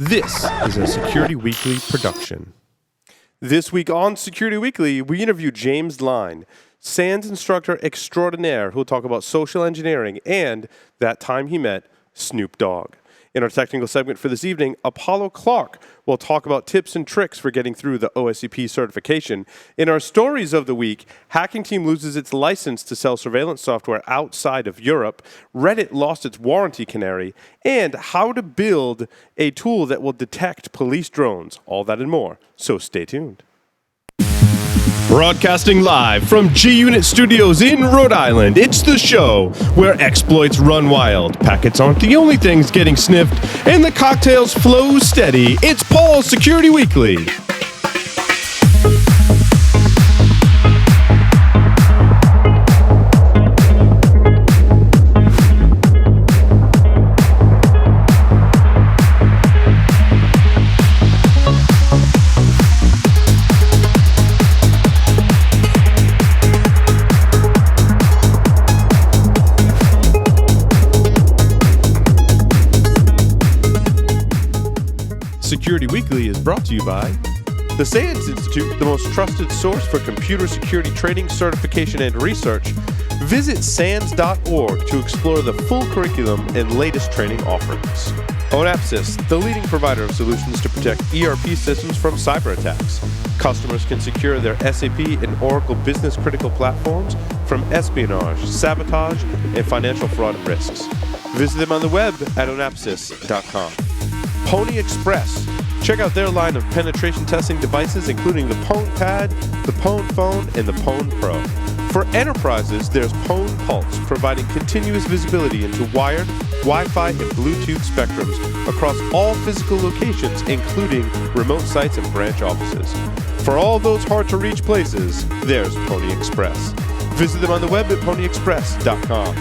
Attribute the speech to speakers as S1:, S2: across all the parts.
S1: This is a Security Weekly production. This week on Security Weekly, we interview James Lyne, SANS instructor extraordinaire, who will talk about social engineering and that time he met Snoop Dogg. In our technical segment for this evening, Apollo Clark will talk about tips and tricks for getting through the OSCP certification. In our stories of the week, Hacking Team loses its license to sell surveillance software outside of Europe, Reddit lost its warranty canary, and how to build a tool that will detect police drones. All that and more, so stay tuned. Broadcasting live from G-Unit Studios in Rhode Island, it's the show where exploits run wild, packets aren't the only things getting sniffed, and the cocktails flow steady. It's Paul's Security Weekly. Security Weekly is brought to you by the SANS Institute, the most trusted source for computer security training, certification, and research. Visit SANS.org to explore the full curriculum and latest training offerings. Onapsys, the leading provider of solutions to protect ERP systems from cyber attacks. Customers can secure their SAP and Oracle business-critical platforms from espionage, sabotage, and financial fraud risks. Visit them on the web at onapsys.com. Pony Express. Check out their line of penetration testing devices, including the Pwn Pad, the Pwn Phone, and the Pwn Pro. For enterprises, there's Pwn Pulse, providing continuous visibility into wired, Wi-Fi, and Bluetooth spectrums across all physical locations, including remote sites and branch offices. For all those hard-to-reach places, there's Pony Express. Visit them on the web at ponyexpress.com.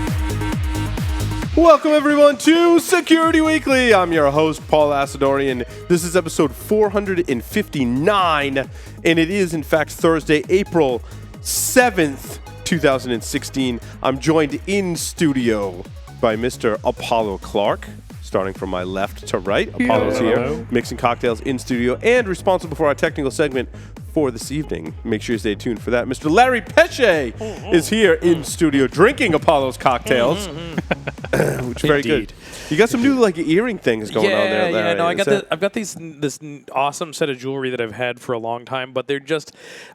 S1: Welcome, everyone, to Security Weekly. I'm your host, Paul Asadorian. This is episode 459, and it is, in fact, Thursday, April 7th, 2016. I'm joined in studio by Mr. Apollo Clark, starting from my left to right. Apollo's here, mixing cocktails in studio, and responsible for our technical segment for this evening. Make sure you stay tuned for that. Mr. Larry Pesce is here in studio drinking Apollo's cocktails, which is very good. You got some new earring things going on there, Larry.
S2: Yeah, no, I've got this awesome set of jewelry that I've had for a long time, but they're just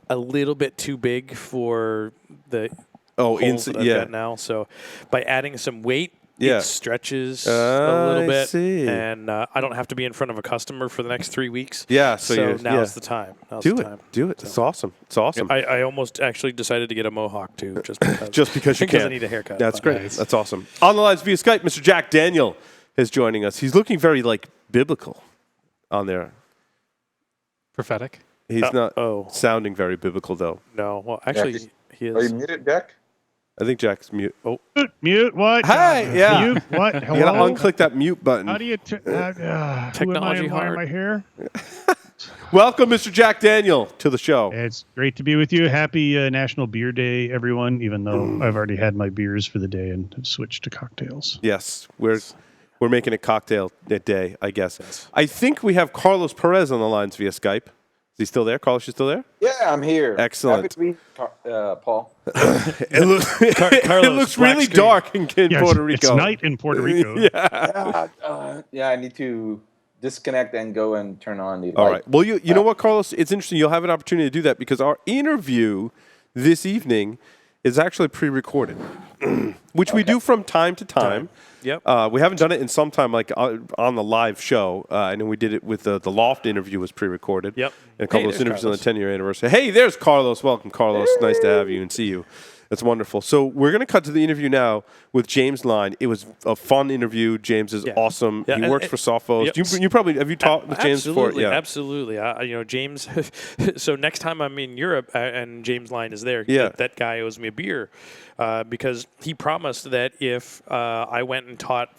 S2: a little bit too big for the holes that I've got now. So by adding some weight, it stretches a little bit, and I don't have to be in front of a customer for the next 3 weeks.
S1: Yeah,
S2: so now's the time.
S1: Do it. It's awesome. It's awesome.
S2: I almost actually decided to get a mohawk too, just because.
S1: Just because you can.
S2: I need a haircut.
S1: That's great. Nice. That's awesome. On the lines via Skype, Mr. Jack Daniel is joining us. He's looking very biblical on there.
S3: Prophetic.
S1: He's not sounding very biblical though.
S2: No, well, actually, he is.
S4: Are you muted, Jack?
S1: I think Jack's mute. Oh,
S5: mute what?
S1: Hi, yeah.
S5: Mute what? Hello?
S1: You gotta unclick that mute button.
S5: How do you?
S2: Technology
S5: why am I here?
S1: Welcome, Mr. Jack Daniel, to the show.
S5: It's great to be with you. Happy National Beer Day, everyone. Even though I've already had my beers for the day and have switched to cocktails.
S1: Yes, we're making a cocktail day, I guess. Yes. I think we have Carlos Perez on the lines via Skype. Is he still there? Carlos, you still there?
S4: Yeah, I'm here.
S1: Excellent.
S4: Happy to be, Paul.
S1: It looks really dark in Puerto Rico.
S5: It's night in Puerto Rico.
S4: Yeah, I need to disconnect and go and turn on the light.
S1: All right. Well, you know what, Carlos? It's interesting. You'll have an opportunity to do that because our interview this evening is actually pre-recorded, which we do from time to time.
S2: Yep.
S1: We haven't done it in some time, on the live show. I know we did it with the Loft interview was pre-recorded.
S2: Yep.
S1: And a couple of interviews on the 10-year anniversary. Hey, there's Carlos. Welcome, Carlos. Hey. Nice to have you and see you. That's wonderful. So we're going to cut to the interview now with James Lyne. It was a fun interview. James is awesome. Yeah, he works for Sophos.
S2: Yep.
S1: You probably have you talked with James before? Yeah,
S2: absolutely. James. So next time I'm in Europe and James Lyne is there, that guy owes me a beer because he promised that if I went and taught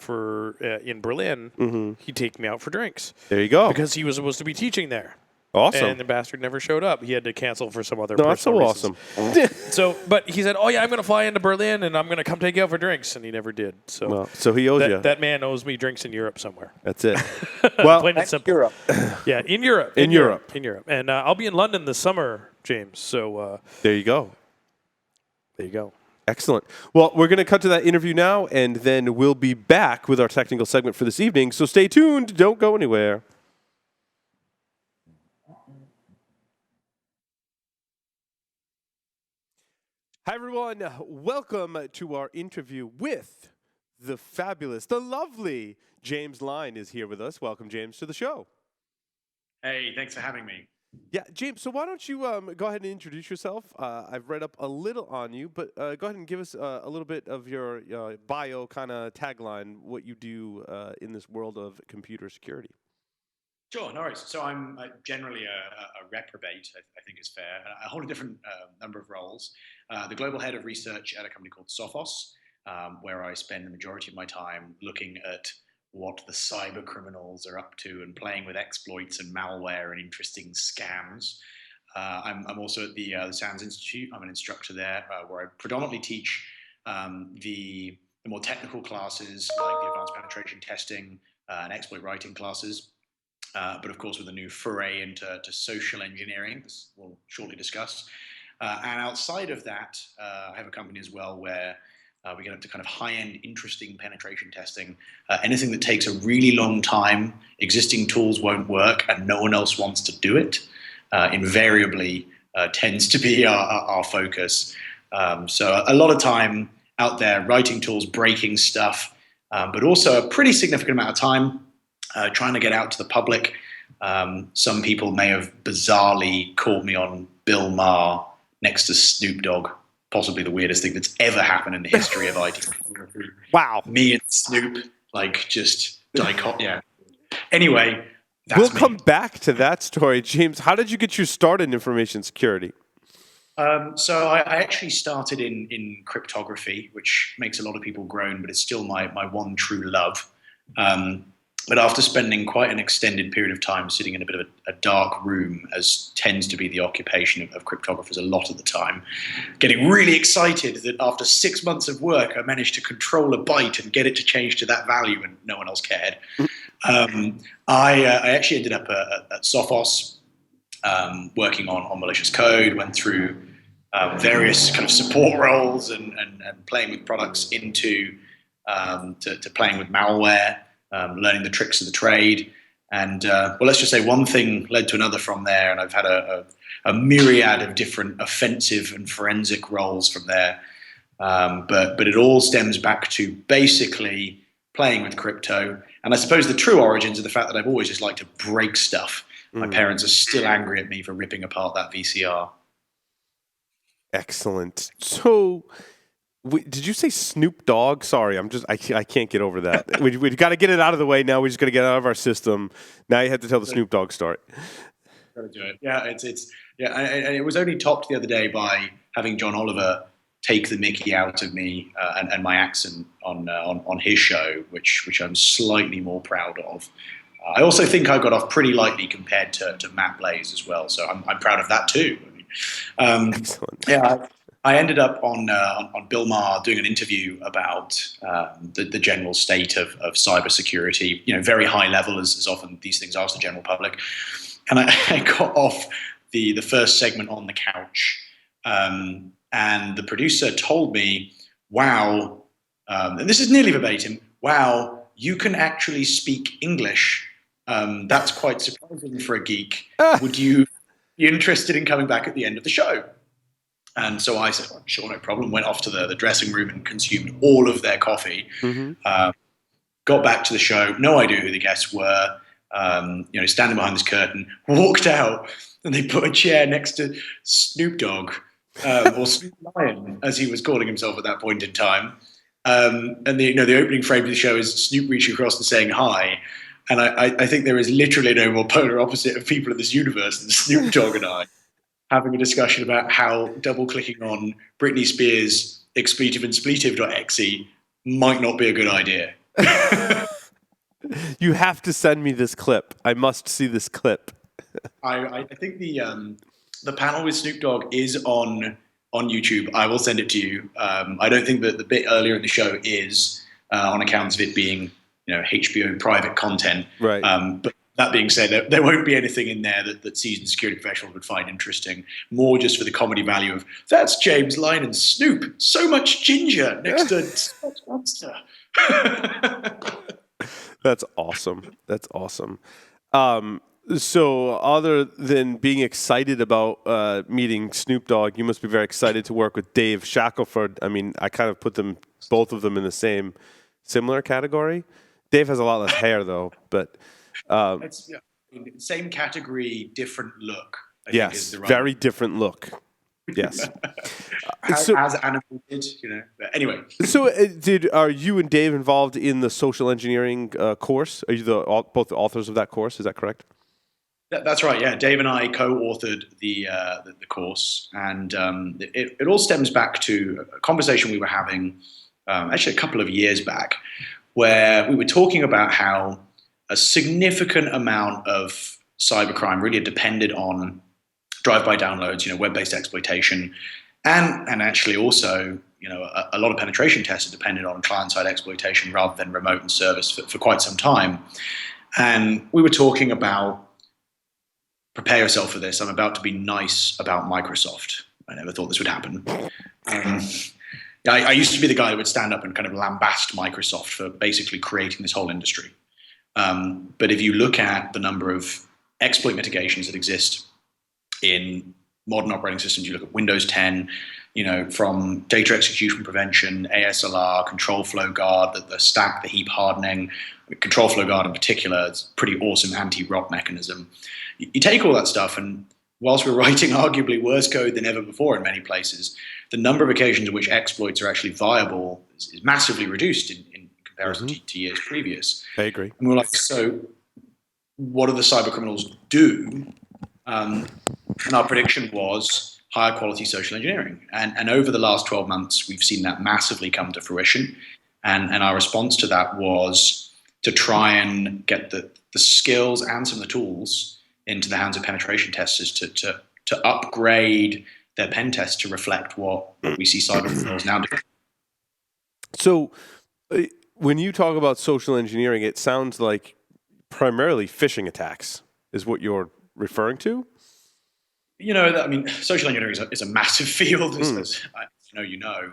S2: in Berlin, he'd take me out for drinks.
S1: There you go.
S2: Because he was supposed to be teaching there.
S1: Awesome.
S2: And the bastard never showed up. He had to cancel for some other
S1: No, that's so
S2: personal
S1: awesome.
S2: So, but he said, "Oh yeah, I'm going to fly into Berlin and I'm going to come take you out for drinks," and he never did. So,
S1: Well, so he owes you.
S2: That man owes me drinks in Europe somewhere.
S1: That's it. Well,
S2: Plain and simple.
S4: Europe.
S2: Yeah, in Europe.
S1: In Europe.
S2: In Europe. And I'll be in London this summer, James. So
S1: there you go.
S2: there you go.
S1: Excellent. Well, we're going to cut to that interview now, and then we'll be back with our technical segment for this evening. So stay tuned. Don't go anywhere. Hi, everyone. Welcome to our interview with the fabulous, the lovely James Lyne is here with us. Welcome, James, to the show.
S6: Hey, thanks for having me.
S1: Yeah, James, so why don't you go ahead and introduce yourself? I've read up a little on you, but go ahead and give us a little bit of your bio kind of tagline, what you do in this world of computer security.
S6: Sure, no worries. So I'm generally a reprobate, I think is fair. I hold a different number of roles. The global head of research at a company called Sophos, where I spend the majority of my time looking at what the cyber criminals are up to and playing with exploits and malware and interesting scams. I'm also at the SANS Institute. I'm an instructor there where I predominantly teach the more technical classes like the advanced penetration testing and exploit writing classes. But of course, with a new foray into social engineering, this we'll shortly discuss. And outside of that, I have a company as well where we get up to kind of high-end, interesting penetration testing. Anything that takes a really long time, existing tools won't work, and no one else wants to do it, invariably tends to be our focus. So a lot of time out there writing tools, breaking stuff, but also a pretty significant amount of time trying to get out to the public. Some people may have bizarrely caught me on Bill Maher next to Snoop Dogg, possibly the weirdest thing that's ever happened in the history of IT.
S1: Wow.
S6: Me and Snoop, like just yeah. Anyway,
S1: We'll come back to that story. James, how did you get your start in information security?
S6: So I actually started in cryptography, which makes a lot of people groan, but it's still my one true love. But after spending quite an extended period of time sitting in a bit of a dark room, as tends to be the occupation of cryptographers a lot of the time, getting really excited that after 6 months of work, I managed to control a byte and get it to change to that value and no one else cared. I actually ended up at Sophos working on malicious code, went through various kind of support roles and playing with products into to playing with malware. Learning the tricks of the trade. And well, let's just say one thing led to another from there. And I've had a myriad of different offensive and forensic roles from there. But it all stems back to basically playing with crypto. And I suppose the true origins are the fact that I've always just liked to break stuff. My parents are still angry at me for ripping apart that VCR.
S1: Excellent. So... did you say Snoop Dogg? Sorry, I can't get over that. we got to get it out of the way now. We just got to get it out of our system. Now you have to tell the Snoop Dogg story.
S6: Gotta do it. Yeah, and it was only topped the other day by having John Oliver take the mickey out of me and my accent on his show, which I'm slightly more proud of. I also think I got off pretty lightly compared to Matt Blaze as well, so I'm proud of that too.
S1: Excellent.
S6: Yeah. I ended up on Bill Maher doing an interview about the general state of cybersecurity, very high level, as often these things are to the general public. And I got off the first segment on the couch, and the producer told me, wow, and this is nearly verbatim, wow, you can actually speak English. That's quite surprising for a geek. Would you be interested in coming back at the end of the show? And so I said, well, sure, no problem. Went off to the dressing room and consumed all of their coffee. Got back to the show. No idea who the guests were. Standing behind this curtain. Walked out, and they put a chair next to Snoop Dogg, or Snoop Lion, as he was calling himself at that point in time. And the opening frame of the show is Snoop reaching across and saying hi. And I think there is literally no more polar opposite of people in this universe than Snoop Dogg and I, having a discussion about how double-clicking on Britney Spears' expletive.expletive.exe might not be a good idea.
S1: You have to send me this clip. I must see this clip.
S6: I think the panel with Snoop Dogg is on YouTube. I will send it to you. I don't think that the bit earlier in the show is on account of it being HBO private content.
S1: Right.
S6: But that being said, there won't be anything in there that seasoned security professionals would find interesting. More just for the comedy value of that's James Lyne and Snoop. So much ginger next to Scotch Monster.
S1: That's awesome. That's awesome. So other than being excited about meeting Snoop Dogg, you must be very excited to work with Dave Shackelford. I mean, I kind of put both of them in the similar category. Dave has a lot less hair though, but
S6: same category, different look. I
S1: yes,
S6: think is the right
S1: very different look. Yes.
S6: as animated, But anyway.
S1: So, are you and Dave involved in the social engineering course? Are you both the authors of that course? Is that correct?
S6: That's right. Yeah, Dave and I co-authored the course, and it all stems back to a conversation we were having actually a couple of years back, where we were talking about how a significant amount of cybercrime really depended on drive-by downloads, web-based exploitation, and actually also, a lot of penetration tests are dependent on client-side exploitation rather than remote and service for quite some time. And we were talking about, prepare yourself for this, I'm about to be nice about Microsoft. I never thought this would happen. I used to be the guy that would stand up and kind of lambast Microsoft for basically creating this whole industry. But if you look at the number of exploit mitigations that exist in modern operating systems, you look at Windows 10, from data execution prevention, ASLR, control flow guard, the stack, the heap hardening, control flow guard in particular, it's a pretty awesome anti-rot mechanism. You take all that stuff, and whilst we're writing arguably worse code than ever before in many places, the number of occasions in which exploits are actually viable is massively reduced in comparison to years previous.
S1: I agree.
S6: And we're like, so what do the cyber criminals do? And our prediction was higher quality social engineering. And over the last 12 months, we've seen that massively come to fruition. And our response to that was to try and get the skills and some of the tools into the hands of penetration testers to upgrade their pen tests to reflect what we see cyber criminals now do.
S1: So when you talk about social engineering, it sounds like primarily phishing attacks is what you're referring to?
S6: Social engineering is a massive field, as you know.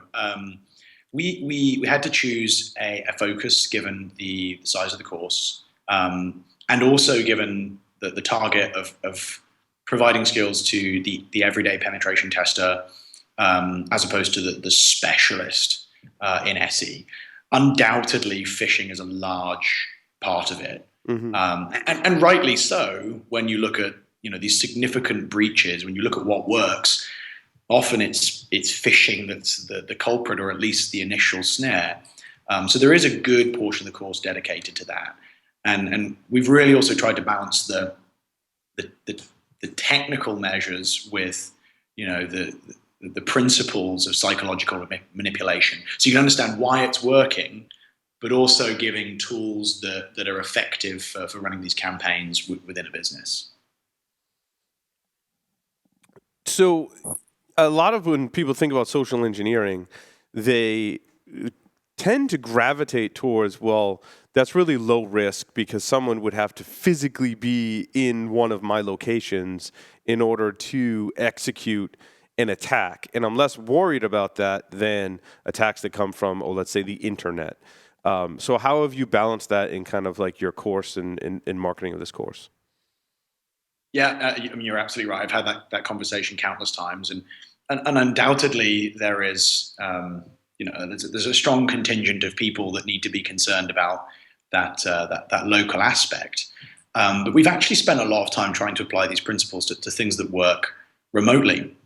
S6: We had to choose a focus given the size of the course, and also given the target of providing skills to the everyday penetration tester, as opposed to the specialist in SE. Undoubtedly, phishing is a large part of it, and rightly so. When you look at these significant breaches, when you look at what works, often it's phishing that's the culprit, or at least the initial snare. So there is a good portion of the course dedicated to that, and we've really also tried to balance the technical measures with the principles of psychological manipulation, so you can understand why it's working, but also giving tools that are effective for running these campaigns within a business.
S1: So a lot of when people think about social engineering, they tend to gravitate towards, well, that's really low risk because someone would have to physically be in one of my locations in order to execute an attack. And I'm less worried about that than attacks that come from, let's say the internet. So how have you balanced that in kind of like your course and marketing of this course?
S6: Yeah, you're absolutely right. I've had that conversation countless times, and undoubtedly there is, there's a strong contingent of people that need to be concerned about that local aspect. But we've actually spent a lot of time trying to apply these principles to things that work remotely.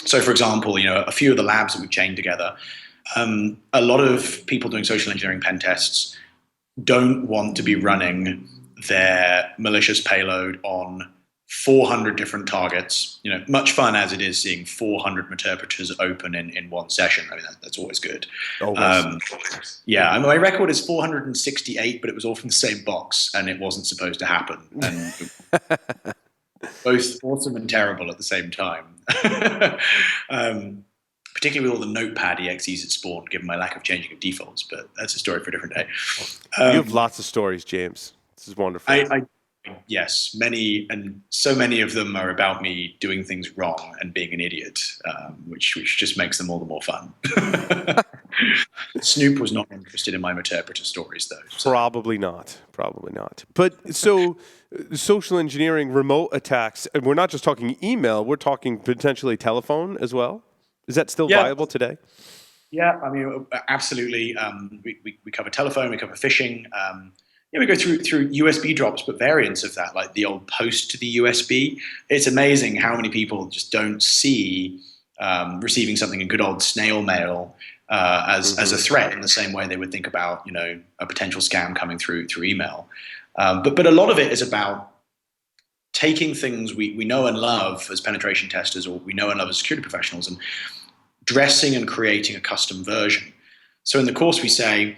S6: So, for example, a few of the labs that we've chained together, a lot of people doing social engineering pen tests don't want to be running their malicious payload on 400 different targets. Much fun as it is seeing 400 interpreters open in one session. I mean, that's always good. Yeah, my record is 468, but it was all from the same box, and it wasn't supposed to happen. And both awesome and terrible at the same time. Particularly with all the Notepad exes at Spawn, given my lack of changing of defaults, but that's a story for a different day.
S1: You have lots of stories, James. This is wonderful.
S6: Yes, many, and so many of them are about me doing things wrong and being an idiot, which just makes them all the more fun. Snoop was not interested in my interpreter stories, though. So.
S1: Probably not. But so social engineering, remote attacks, and we're not just talking email, we're talking potentially telephone as well. Is that still viable today?
S6: Yeah, I mean, absolutely. We cover telephone, we cover phishing. We go through USB drops, but variants of that, like the old post to the USB. It's amazing how many people just don't see receiving something in good old snail mail as a threat in the same way they would think about, a potential scam coming through email. But a lot of it is about taking things we know and love as penetration testers, or we know and love as security professionals, and dressing and creating a custom version. So in the course we say,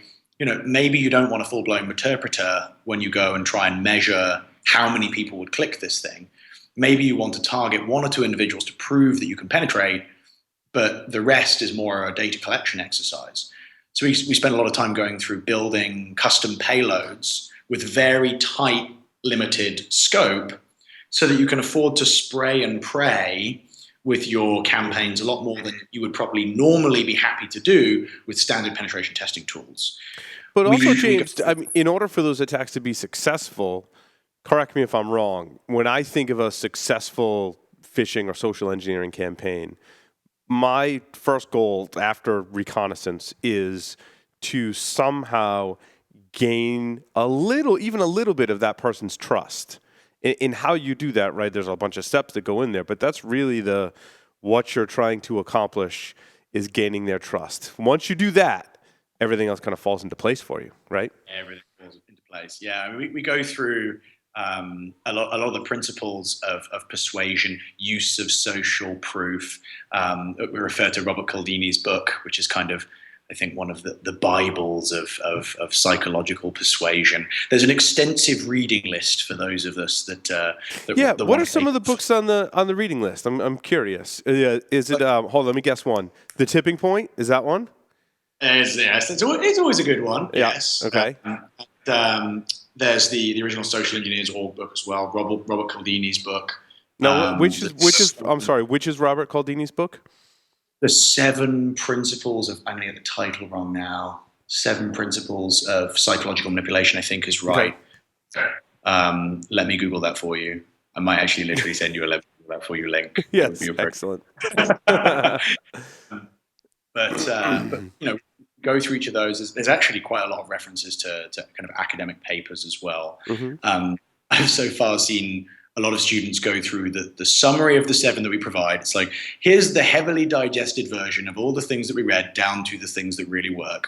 S6: maybe you don't want a full-blown interpreter when you go and try and measure how many people would click this thing. Maybe you want to target one or two individuals to prove that you can penetrate, but the rest is more a data collection exercise. So we spend a lot of time going through building custom payloads with very tight, limited scope so that you can afford to spray and pray with your campaigns a lot more than you would probably normally be happy to do with standard penetration testing tools.
S1: But also, James, in order for those attacks to be successful, correct me if I'm wrong, when I think of a successful phishing or social engineering campaign, my first goal after reconnaissance is to somehow gain even a little bit of that person's trust. In how you do that, right, there's a bunch of steps that go in there, but that's really what you're trying to accomplish is gaining their trust. Once you do that, everything else kind of falls into place for you, right?
S6: Everything falls into place. Yeah, we go through a lot of the principles of persuasion, use of social proof. We refer to Robert Cialdini's book, which is kind of, I think, one of the Bibles of psychological persuasion. There's an extensive reading list for those of us that
S1: what are some of the books on the reading list? I'm curious. Is it? Hold on, let me guess one. The Tipping Point, is that one?
S6: Yes, it's always a good one.
S1: Yeah.
S6: Yes.
S1: Okay.
S6: There's the original Social Engineers Org book as well. Robert Cialdini's book.
S1: No, which is? I'm sorry. Which is Robert Cialdini's book?
S6: The 7 principles of, I'm going to get the title wrong now, 7 principles of psychological manipulation, I think is right. Okay. Let me Google that for you. I might actually literally send you a that for you link.
S1: Yes, excellent.
S6: But go through each of those. There's actually quite a lot of references to kind of academic papers as well. Mm-hmm. I've so far seen a lot of students go through the summary of the 7 that we provide. It's like, here's the heavily digested version of all the things that we read down to the things that really work.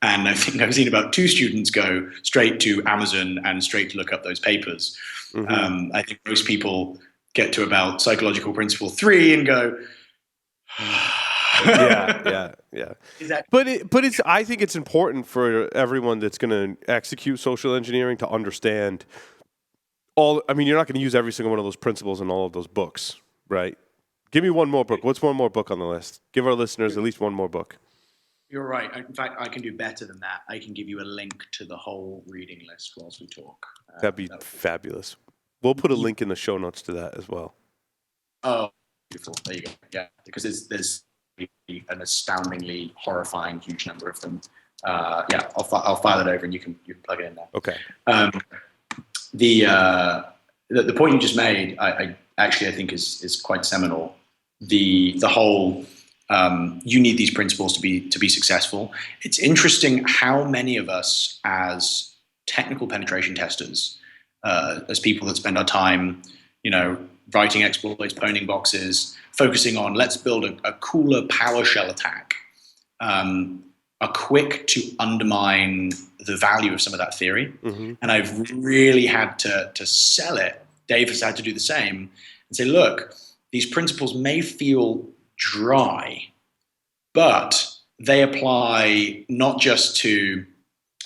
S6: And I think I've seen about 2 students go straight to Amazon and straight to look up those papers. Mm-hmm. I think most people get to about psychological principle 3 and go,
S1: yeah. But I think it's important for everyone that's going to execute social engineering to understand you're not going to use every single one of those principles in all of those books, right? Give me one more book. What's one more book on the list? Give our listeners at least one more book.
S6: You're right. In fact, I can do better than that. I can give you a link to the whole reading list whilst we talk.
S1: That'd be fabulous. We'll put a link in the show notes to that as well.
S6: Oh, beautiful. There you go. Yeah, because there's an astoundingly horrifying huge number of them. I'll file it over and you can plug it in there.
S1: Okay.
S6: The point you just made, I think is quite seminal. The whole you need these principles to be successful. It's interesting how many of us as technical penetration testers, as people that spend our time, writing exploits, pwning boxes, focusing on let's build a cooler PowerShell attack, are quick to undermine the value of some of that theory. Mm-hmm. And I've really had to sell it. Dave has had to do the same and say, look, these principles may feel dry, but they apply not just to,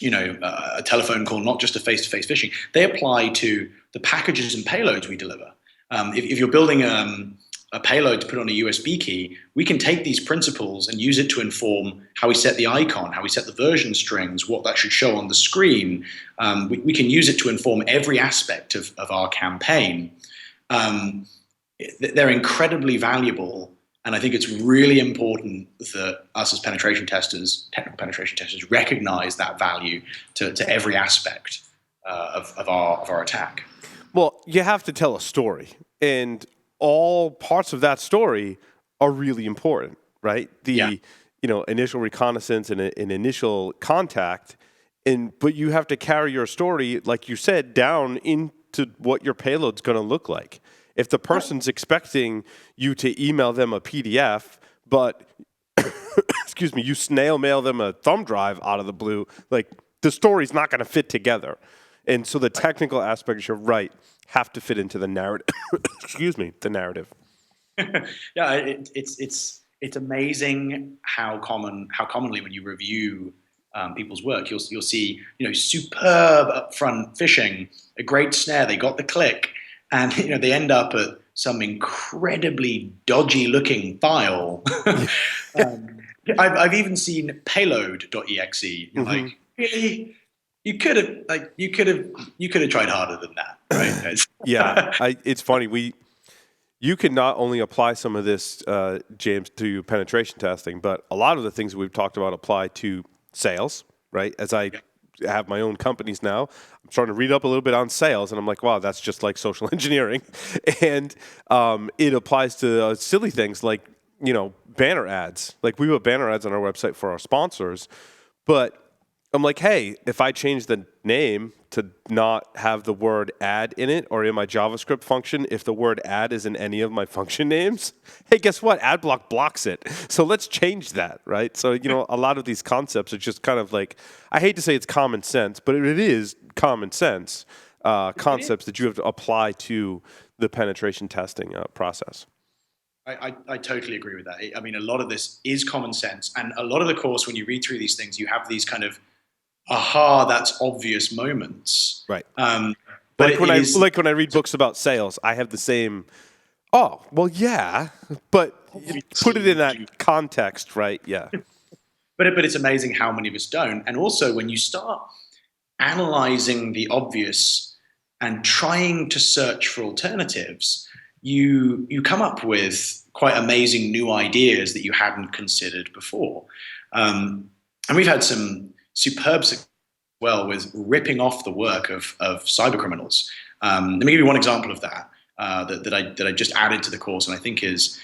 S6: a telephone call, not just to face-to-face phishing. They apply to the packages and payloads we deliver. If you're building a payload to put on a USB key, we can take these principles and use it to inform how we set the icon, how we set the version strings, what that should show on the screen. We can use it to inform every aspect of our campaign. They're incredibly valuable, and I think it's really important that us as penetration testers, technical penetration testers, recognize that value to every aspect of our attack.
S1: Well, you have to tell a story, and all parts of that story are really important, right? The initial reconnaissance and an initial contact, but you have to carry your story, like you said, down into what your payload's going to look like. If the person's expecting you to email them a PDF, but excuse me, you snail mail them a thumb drive out of the blue, like the story's not going to fit together. And so the technical aspects, you're right, have to fit into the narrative. Excuse me, the narrative.
S6: Yeah, it's amazing how commonly when you review people's work, you'll see superb upfront phishing, a great snare, they got the click, and they end up at some incredibly dodgy looking file. I've even seen payload.exe. Like, really? You could have tried harder than that, right?
S1: Yeah, it's funny. You can not only apply some of this, James, to penetration testing, but a lot of the things we've talked about apply to sales, right? As I have my own companies now, I'm starting to read up a little bit on sales, and I'm like, wow, that's just like social engineering. And it applies to silly things like, banner ads. Like, we put banner ads on our website for our sponsors, but I'm like, hey, if I change the name to not have the word ad in it, or in my JavaScript function, if the word ad is in any of my function names, hey, guess what? AdBlock blocks it. So let's change that, right? So, a lot of these concepts are just kind of like, I hate to say it's common sense, but it is common sense concepts that you have to apply to the penetration testing process.
S6: I totally agree with that. I mean, a lot of this is common sense. And a lot of the course, when you read through these things, you have these kind of that's obvious moments.
S1: Right.
S6: But
S1: when I read books about sales, I have the same, oh, well, yeah, but put it in that context, right? Yeah.
S6: But it's amazing how many of us don't. And also, when you start analyzing the obvious and trying to search for alternatives, you come up with quite amazing new ideas that you hadn't considered before. And we've had some superb success with ripping off the work of cyber criminals. Let me give you one example of that that I just added to the course, and I think it's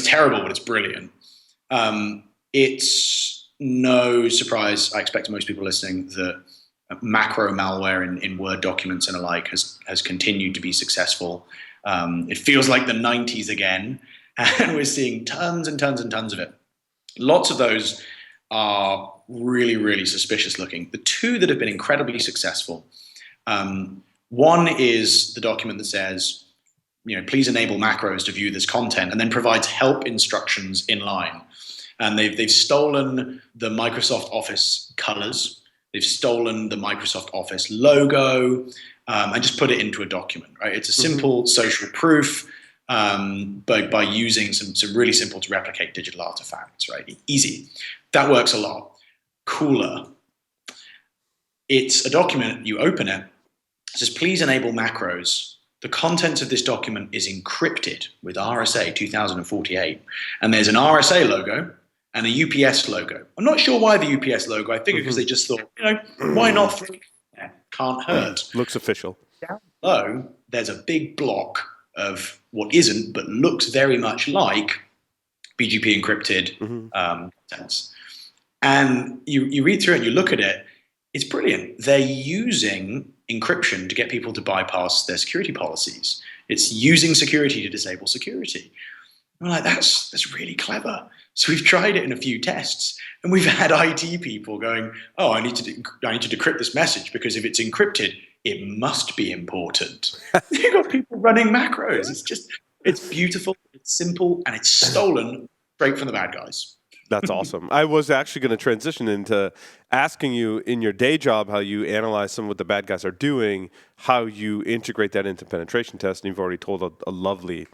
S6: terrible, but it's brilliant. It's no surprise, I expect, to most people listening, that macro malware in Word documents and alike has continued to be successful. It feels like the 90s again, and we're seeing tons and tons and tons of it. Lots of those are really, really suspicious looking. The two that have been incredibly successful, one is the document that says, please enable macros to view this content, and then provides help instructions in line. And they've stolen the Microsoft Office colors. They've stolen the Microsoft Office logo and just put it into a document, right? It's a simple social proof by using some really simple to replicate digital artifacts, right? Easy. That works a lot. Cooler. It's a document, you open it, it says, please enable macros. The contents of this document is encrypted with RSA 2048. And there's an RSA logo and a UPS logo. I'm not sure why the UPS logo. I figured because they just thought, why not? Can't hurt.
S1: Looks official.
S6: Down below, there's a big block of what isn't, but looks very much like BGP encrypted contents. And you read through it and you look at it, it's brilliant. They're using encryption to get people to bypass their security policies. It's using security to disable security. I'm like, that's really clever. So we've tried it in a few tests, and we've had IT people going, oh, I need to decrypt this message because if it's encrypted, it must be important. You've got people running macros. It's beautiful, it's simple, and it's stolen straight from the bad guys.
S1: That's awesome. I was actually going to transition into asking you in your day job how you analyze some of what the bad guys are doing, how you integrate that into penetration tests, and you've already told a lovely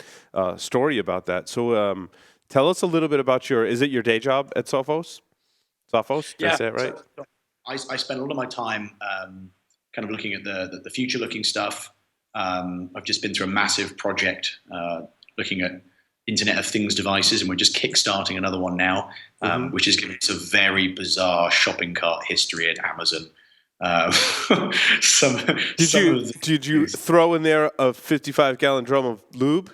S1: story about that. So tell us a little bit about is it your day job at Sophos? Sophos, did I say it right?
S6: So I spend a lot of my time kind of looking at the future-looking stuff. I've just been through a massive project looking at Internet of Things devices, and we're just kickstarting another one now, which is giving us a very bizarre shopping cart history at Amazon.
S1: Did you throw in there a 55-gallon drum of lube?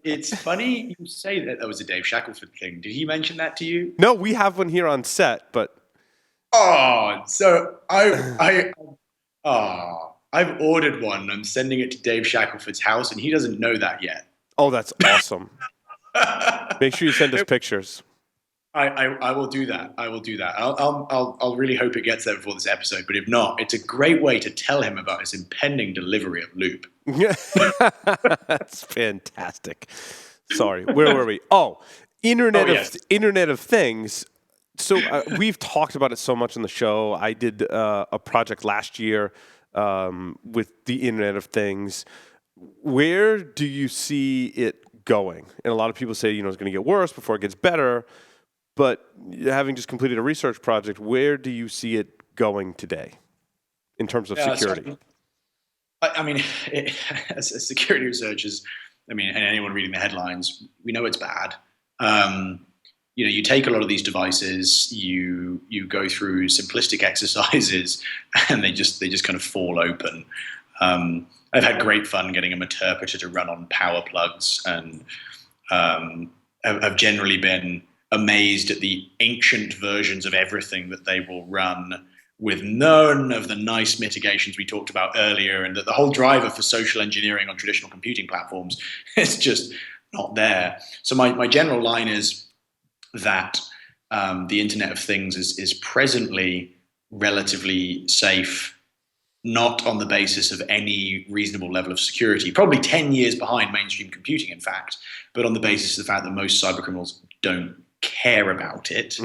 S6: It's funny you say that. That was a Dave Shackelford thing. Did he mention that to you?
S1: No, we have one here on set, but
S6: so I've ordered one. I'm sending it to Dave Shackelford's house, and he doesn't know that yet.
S1: Oh, that's awesome. Make sure you send us pictures.
S6: I will do that. I will do that. I'll really hope it gets there before this episode. But if not, it's a great way to tell him about his impending delivery of lube.
S1: That's fantastic. Sorry, where were we? Oh, Internet of Things. So we've talked about it so much on the show. I did a project last year with the Internet of Things. Where do you see it going? And a lot of people say, it's going to get worse before it gets better. But having just completed a research project, where do you see it going today in terms of security?
S6: As security researchers, and anyone reading the headlines, we know it's bad. You take a lot of these devices, you go through simplistic exercises, and they just kind of fall open. I've had great fun getting an interpreter to run on power plugs, and I've generally been amazed at the ancient versions of everything that they will run with none of the nice mitigations we talked about earlier, and that the whole driver for social engineering on traditional computing platforms is just not there. So my general line is that the Internet of Things is presently relatively safe, not on the basis of any reasonable level of security, probably 10 years behind mainstream computing, in fact, but on the basis of the fact that most cybercriminals don't care about it,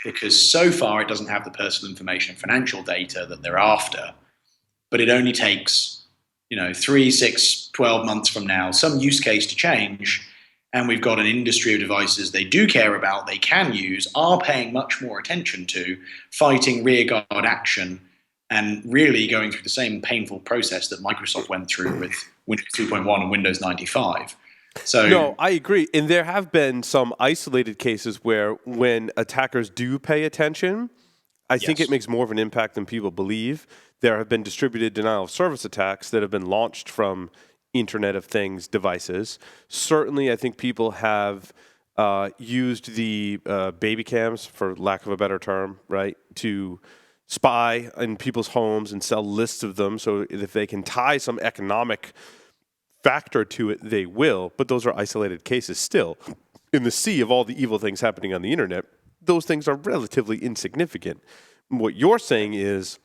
S6: because so far it doesn't have the personal information and financial data that they're after. But it only takes 3, 6, 12 months from now, some use case to change, and we've got an industry of devices they do care about, they can use, are paying much more attention to, fighting rearguard action, and really going through the same painful process that Microsoft went through with Windows 2.1 and Windows 95.
S1: No, I agree. And there have been some isolated cases where when attackers do pay attention, I think it makes more of an impact than people believe. There have been distributed denial of service attacks that have been launched from Internet of Things devices. Certainly, I think people have used the baby cams, for lack of a better term, right, to spy in people's homes and sell lists of them. So if they can tie some economic factor to it, they will. But those are isolated cases still. In the sea of all the evil things happening on the internet, those things are relatively insignificant. What you're saying is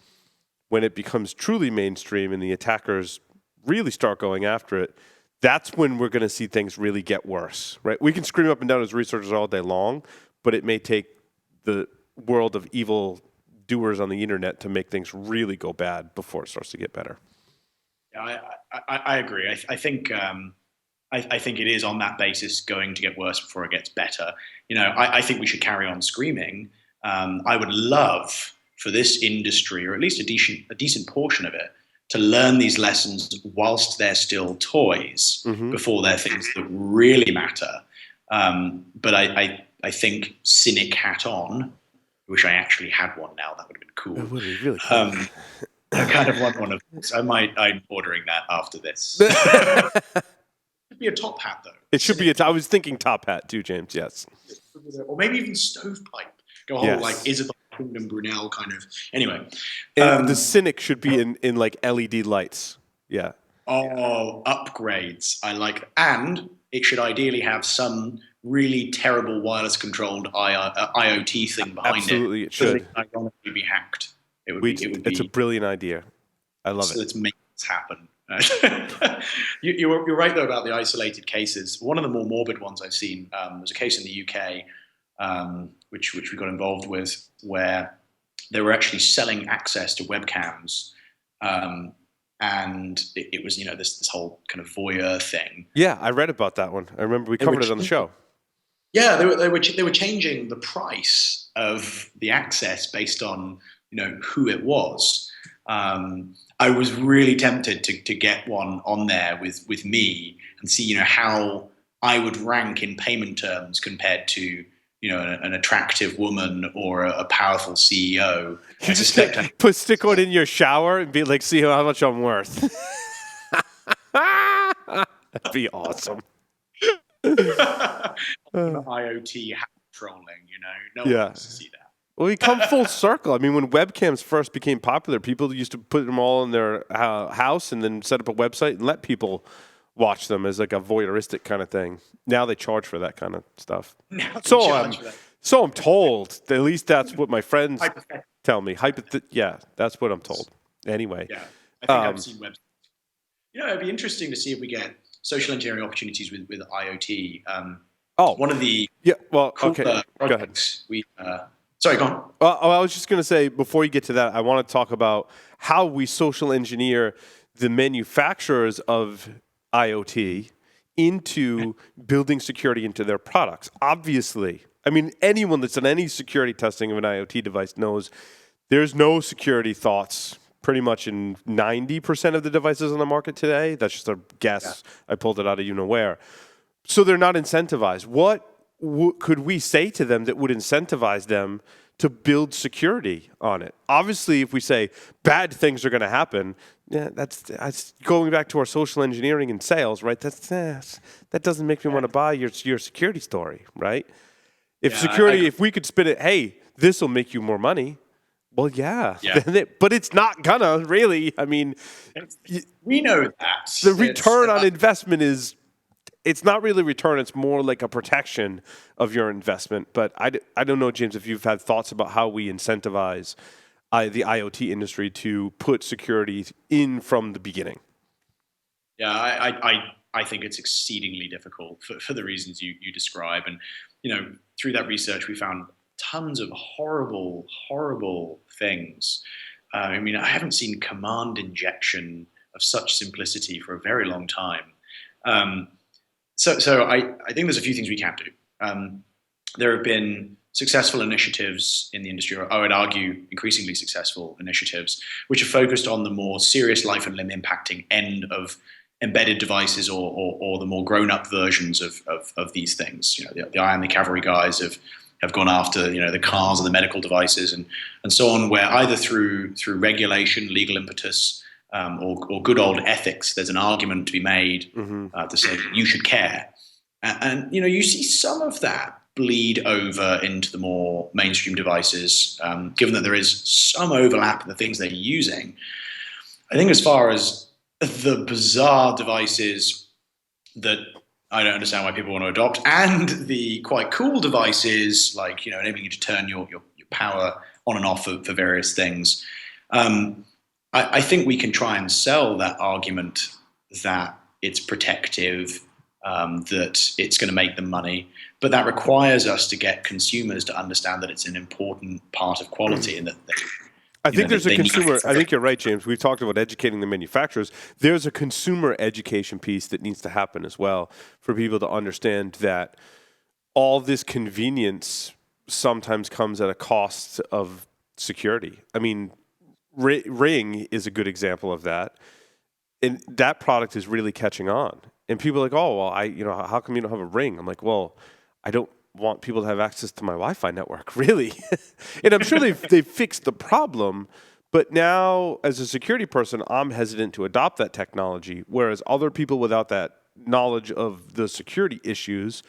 S1: when it becomes truly mainstream and the attackers really start going after it, that's when we're going to see things really get worse, right? We can scream up and down as researchers all day long, but it may take the world of evil doers on the internet to make things really go bad before it starts to get better.
S6: Yeah, I agree. I think it is on that basis going to get worse before it gets better. I think we should carry on screaming. I would love for this industry, or at least a decent portion of it, to learn these lessons whilst they're still toys, before they're things that really matter. But I think cynic hat on. I wish I actually had one now. That would have been cool.
S1: It would be really cool.
S6: I kind of want one of those. I'm ordering that after this. It should be a top hat, though.
S1: It should be. I was thinking top hat too, James. Yes.
S6: Or maybe even stovepipe. Go whole like Isabel Kingdom Brunel kind of. Anyway,
S1: the cynic should be in like LED lights. Yeah.
S6: Oh, upgrades. I like, and it should ideally have some really terrible wireless controlled IoT thing behind it.
S1: Absolutely, it should.
S6: So it ironically be hacked.
S1: It's a brilliant idea. I love it.
S6: Let's make this happen. You're right, though, about the isolated cases. One of the more morbid ones I've seen was a case in the UK which we got involved with, where they were actually selling access to webcams, and it was this whole kind of voyeur thing.
S1: Yeah, I read about that one. I remember we covered it on the show.
S6: Yeah, they were changing the price of the access based on who it was. I was really tempted to get one on there with me and see how I would rank in payment terms compared to an attractive woman or a powerful CEO.
S1: You just stick one in your shower and be like, see how much I'm worth. That'd be awesome.
S6: IoT trolling, no one wants to see that.
S1: Well, we come full circle. I mean, when webcams first became popular, people used to put them all in their house and then set up a website and let people watch them as like a voyeuristic kind of thing. Now they charge for that kind of stuff. So I'm told. At least that's what my friends tell me. Yeah, that's what I'm told. Anyway.
S6: Yeah, I think I've seen websites. It'd be interesting to see if we get social engineering opportunities with IoT. One of the
S1: projects
S6: we sorry, go on.
S1: I was just going to say, before you get to that, I want to talk about how we social engineer the manufacturers of IoT into building security into their products. Obviously, I mean, anyone that's done any security testing of an IoT device knows there's no security thoughts pretty much in 90% of the devices on the market today. That's just a guess. Yeah. I pulled it out of where. So they're not incentivized. What could we say to them that would incentivize them to build security on it? Obviously, if we say bad things are going to happen, that's going back to our social engineering and sales, right? That doesn't make me want to buy your security story, right? If we could spin it, hey, this will make you more money. Well, yeah. But it's not gonna really. I mean,
S6: we know that
S1: the return on investment it's not really return. It's more like a protection of your investment. But I don't know, James, if you've had thoughts about how we incentivize the IoT industry to put security in from the beginning.
S6: Yeah, I think it's exceedingly difficult for the reasons you describe. And, through that research, we found tons of horrible things. I mean, I haven't seen command injection of such simplicity for a very long time. So I think there's a few things we can do. There have been successful initiatives in the industry, or I would argue increasingly successful initiatives, which are focused on the more serious life and limb impacting end of embedded devices or the more grown-up versions of these things. The I Am the Cavalry guys have gone after the cars and the medical devices and so on, where either through regulation, legal impetus, or good old ethics, there's an argument to be made to say you should care. And you see some of that bleed over into the more mainstream devices, given that there is some overlap in the things they're using. I think as far as the bizarre devices that I don't understand why people want to adopt, and the quite cool devices like enabling you to turn your power on and off for various things, I think we can try and sell that argument that it's protective, that it's going to make them money, but that requires us to get consumers to understand that it's an important part of quality and that
S1: I think there's a consumer. I think you're right, James. We've talked about educating the manufacturers. There's a consumer education piece that needs to happen as well for people to understand that all this convenience sometimes comes at a cost of security. I mean, Ring is a good example of that, and that product is really catching on. And people are like, "Oh, well, how come you don't have a Ring?" I'm like, "Well, I don't want people to have access to my Wi-Fi network, really." And I'm sure they've fixed the problem, but now as a security person, I'm hesitant to adopt that technology, whereas other people without that knowledge of the security issues,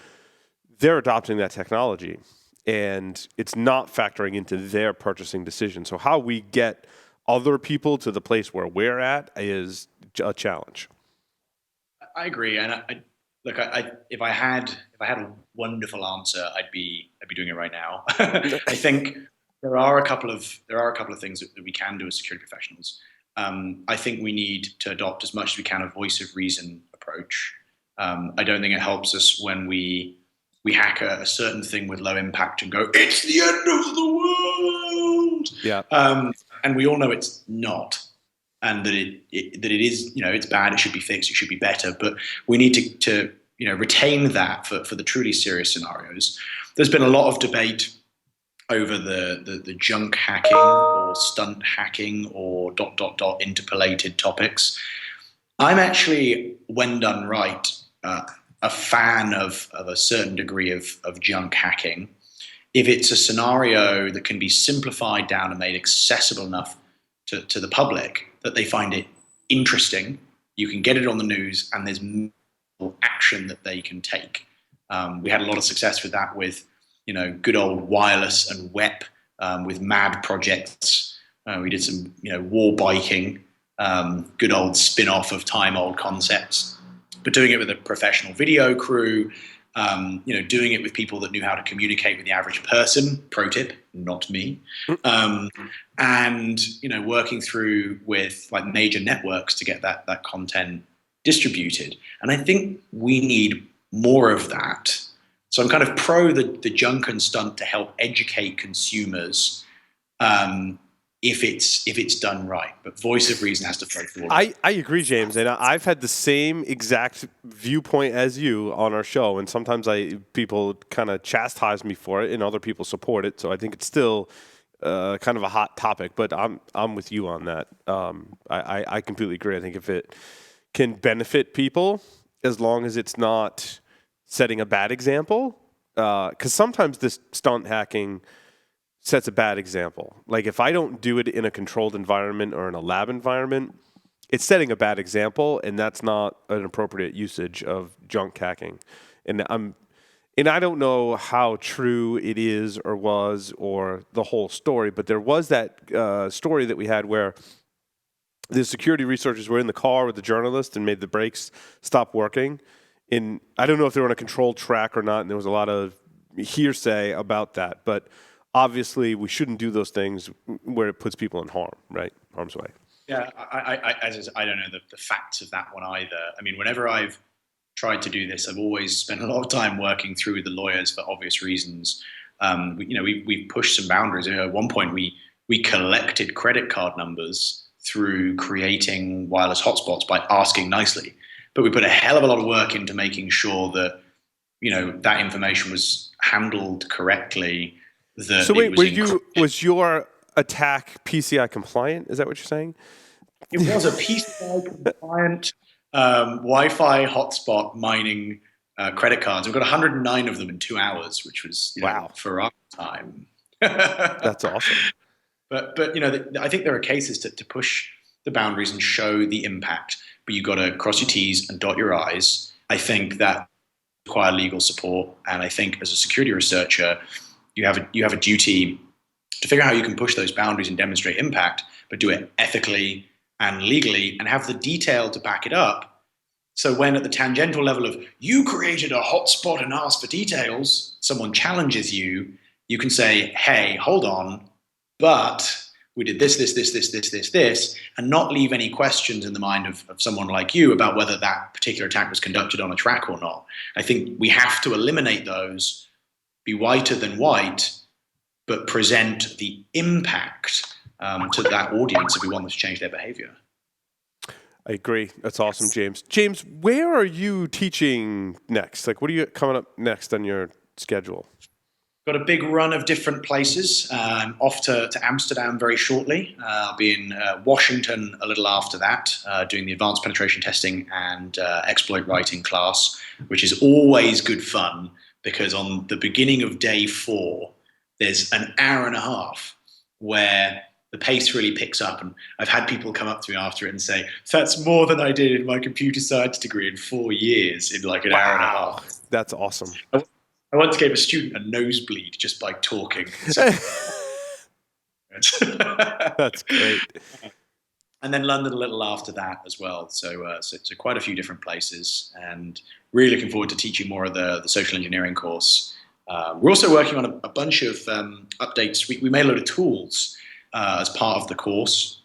S1: they're adopting that technology, and it's not factoring into their purchasing decision. So how we get other people to the place where we're at is a challenge.
S6: I agree, and if I had a wonderful answer, I'd be doing it right now. I think there are a couple of things that we can do as security professionals. I think we need to adopt as much as we can a voice of reason approach. I don't think it helps us when we we hack a certain thing with low impact and go, it's the end of the world.
S1: Yeah.
S6: And we all know it's not, and that it is, it's bad. It should be fixed. It should be better. But we need to retain that for the truly serious scenarios. There's been a lot of debate over the junk hacking or stunt hacking or ... interpolated topics. I'm actually, when done right, a fan of a certain degree of junk hacking. If it's a scenario that can be simplified down and made accessible enough to the public that they find it interesting, you can get it on the news, and there's more action that they can take. We had a lot of success with that with, good old wireless and WEP, with MAD projects. We did some, war biking, good old spin-off of time old concepts, but doing it with a professional video crew, doing it with people that knew how to communicate with the average person. Pro tip, not me. And, working through with like major networks to get that content distributed. And I think we need more of that. So I'm kind of pro the junk and stunt to help educate consumers, if it's done right. But voice of reason has to flow through.
S1: I agree, James, and I've had the same exact viewpoint as you on our show, and sometimes people kind of chastise me for it, and other people support it. So I think it's still kind of a hot topic, but I'm with you on that. I completely agree. I think if it can benefit people, as long as it's not setting a bad example, because sometimes this stunt hacking sets a bad example. Like if I don't do it in a controlled environment or in a lab environment, it's setting a bad example, and that's not an appropriate usage of junk hacking. And I don't know how true it is or was or the whole story, but there was that story that we had where the security researchers were in the car with the journalist and made the brakes stop working. And I don't know if they were on a controlled track or not, and there was a lot of hearsay about that. But obviously, we shouldn't do those things where it puts people in harm's way.
S6: Yeah, I don't know the facts of that one either. I mean, whenever I've tried to do this, I've always spent a lot of time working through the lawyers for obvious reasons. We pushed some boundaries. At one point, we collected credit card numbers through creating wireless hotspots by asking nicely. But we put a hell of a lot of work into making sure that, that information was handled correctly.
S1: So wait, was your attack PCI compliant? Is that what you're saying?
S6: It was a PCI compliant Wi-Fi hotspot mining credit cards. We've got 109 of them in 2 hours, which was wow for our time.
S1: That's awesome.
S6: But I think there are cases to push the boundaries and show the impact. But you've got to cross your T's and dot your I's. I think that require legal support, and I think as a security researcher, you have a duty to figure out how you can push those boundaries and demonstrate impact, but do it ethically and legally, and have the detail to back it up. So when at the tangential level of you created a hotspot and asked for details, someone challenges you, you can say, hey, hold on, but we did this, and not leave any questions in the mind of someone like you about whether that particular attack was conducted on a track or not. I think we have to eliminate those, be whiter than white, but present the impact to that audience if we want them to change their behavior.
S1: I agree. That's awesome, James. James, where are you teaching next? Like, what are you coming up next on your schedule?
S6: Got a big run of different places. I'm off to Amsterdam very shortly. I'll be in Washington a little after that, doing the advanced penetration testing and exploit writing class, which is always good fun because on the beginning of day 4, there's an hour and a half where the pace really picks up. And I've had people come up to me after it and say, that's more than I did in my computer science degree in 4 years in like an hour and a half.
S1: That's awesome.
S6: I once gave a student a nosebleed just by talking.
S1: That's great.
S6: And then London a little after that as well. So quite a few different places, and really looking forward to teaching more of the social engineering course. We're also working on a bunch of updates. We made a load of tools as part of the course,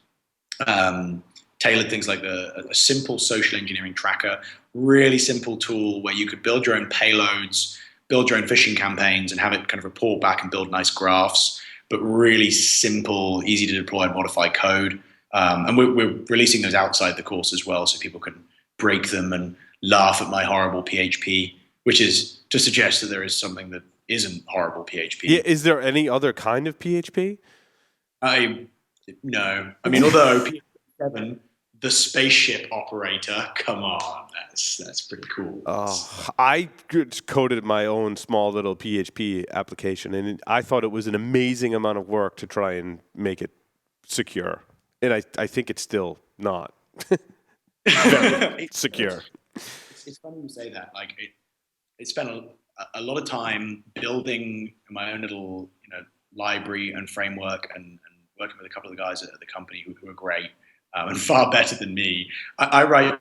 S6: tailored things like a simple social engineering tracker, really simple tool where you could build your own payloads, build your own phishing campaigns and have it kind of report back and build nice graphs, but really simple, easy to deploy and modify code. And we're releasing those outside the course as well, so people can break them and laugh at my horrible PHP, which is to suggest that there is something that isn't horrible PHP.
S1: Yeah, is there any other kind of PHP?
S6: No. I mean, although PHP 7, the spaceship operator, come on, that's pretty cool.
S1: I coded my own small little PHP application, and I thought it was an amazing amount of work to try and make it secure. And I think it's still not very secure.
S6: It's funny you say that. Like, it spent a lot of time building my own little library and framework, and working with a couple of the guys at the company who are great and far better than me. I write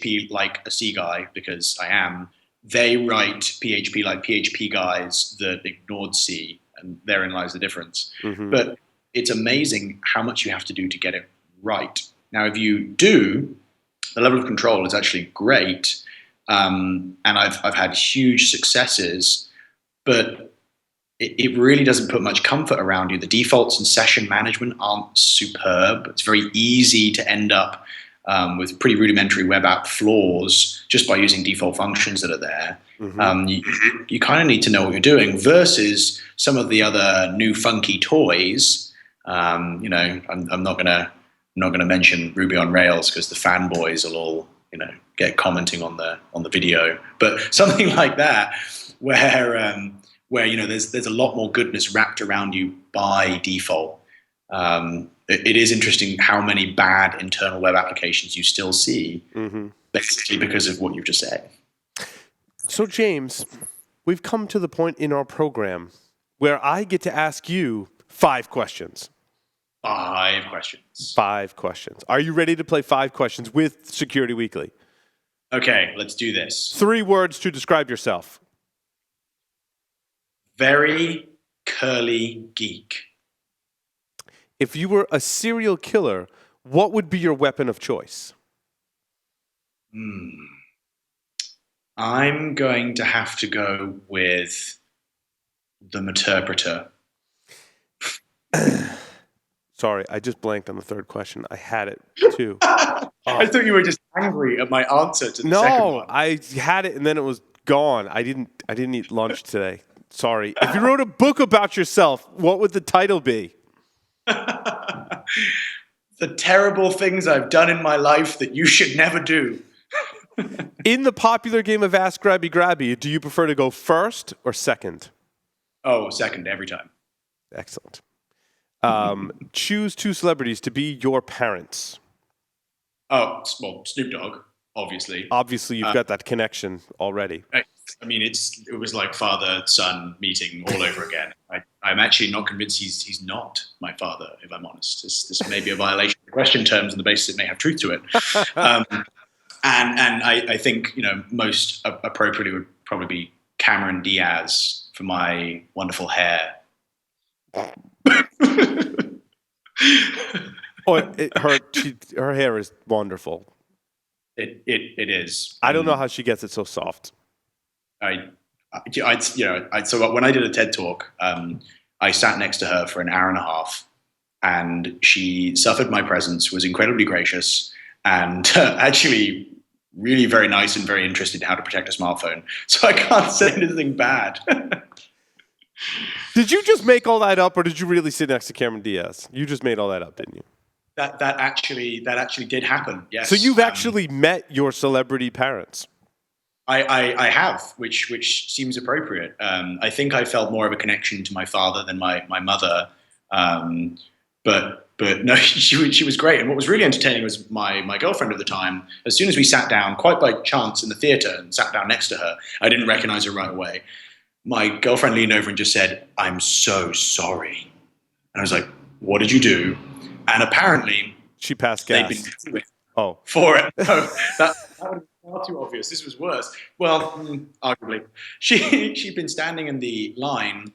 S6: PHP like a C guy because I am. They write PHP like PHP guys that ignored C, and therein lies the difference. Mm-hmm. But it's amazing how much you have to do to get it right. Now, if you do, the level of control is actually great. And I've had huge successes, but it really doesn't put much comfort around you. The defaults and session management aren't superb. It's very easy to end up with pretty rudimentary web app flaws just by using default functions that are there. Mm-hmm. You kind of need to know what you're doing versus some of the other new funky toys. I'm not gonna mention Ruby on Rails because the fanboys will all get commenting on the video, but something like that where there's a lot more goodness wrapped around you by default. It is interesting how many bad internal web applications you still see, mm-hmm. basically because of what you've just said.
S1: So James, we've come to the point in our program where I get to ask you 5 questions.
S6: 5 questions.
S1: 5 questions. Are you ready to play 5 questions with Security Weekly?
S6: Okay, let's do this.
S1: 3 words to describe yourself.
S6: Very curly geek.
S1: If you were a serial killer, what would be your weapon of choice?
S6: I'm going to have to go with the Meterpreter.
S1: Sorry, I just blanked on the 3rd question. I had it too.
S6: I thought you were just angry at my answer to the second one.
S1: No, I had it and then it was gone. I didn't eat lunch today. Sorry. If you wrote a book about yourself, what would the title be?
S6: The terrible things I've done in my life that you should never do.
S1: In the popular game of Ask Grabby Grabby, do you prefer to go first or second?
S6: Oh, second every time.
S1: Excellent. Choose 2 celebrities to be your parents.
S6: Oh, well, Snoop Dogg, obviously.
S1: Obviously, you've got that connection already.
S6: I mean, it was like father-son meeting all over again. I'm actually not convinced he's not my father, if I'm honest. This may be a violation of the question terms on the basis it may have truth to it. And I think most appropriately would probably be Cameron Diaz for my wonderful hair.
S1: Her hair is wonderful.
S6: It is.
S1: I don't know how she gets it so soft.
S6: So when I did a TED talk, I sat next to her for an hour and a half, and she suffered my presence, was incredibly gracious, and actually really very nice and very interested in how to protect a smartphone. So I can't say anything bad.
S1: Did you just make all that up, or did you really sit next to Cameron Diaz? You just made all that up, didn't you?
S6: That actually did happen. Yes.
S1: So you've actually met your celebrity parents.
S6: I have, which seems appropriate. I think I felt more of a connection to my father than my mother. But no, she was great. And what was really entertaining was my girlfriend at the time. As soon as we sat down, quite by chance in the theater, and sat down next to her, I didn't recognize her right away. My girlfriend leaned over and just said, "I'm so sorry." And I was like, "What did you do?" And apparently,
S1: she passed gas.
S6: They'd been for it. No, that would be far too obvious. This was worse. Well, arguably, she'd been standing in the line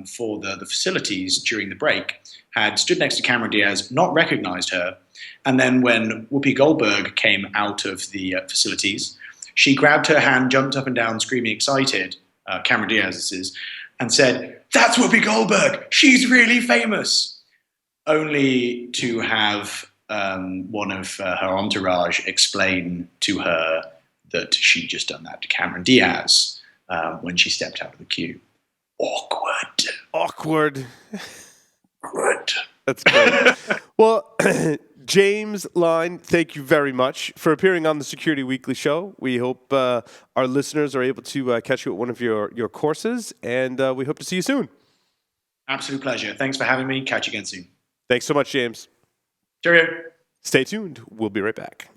S6: for the facilities during the break, had stood next to Cameron Diaz, not recognized her, and then when Whoopi Goldberg came out of the facilities, she grabbed her hand, jumped up and down, screaming excited, Cameron Diaz's, and said, "That's Whoopi Goldberg. She's really famous," only to have one of her entourage explain to her that she'd just done that to Cameron Diaz when she stepped out of the queue. Awkward.
S1: Awkward.
S6: Awkward.
S1: That's great. Well, James Lyne, thank you very much for appearing on the Security Weekly show. We hope our listeners are able to catch you at one of your courses, and we hope to see you soon.
S6: Absolute pleasure. Thanks for having me. Catch you again soon.
S1: Thanks so much, James.
S6: Cheerio.
S1: Stay tuned. We'll be right back.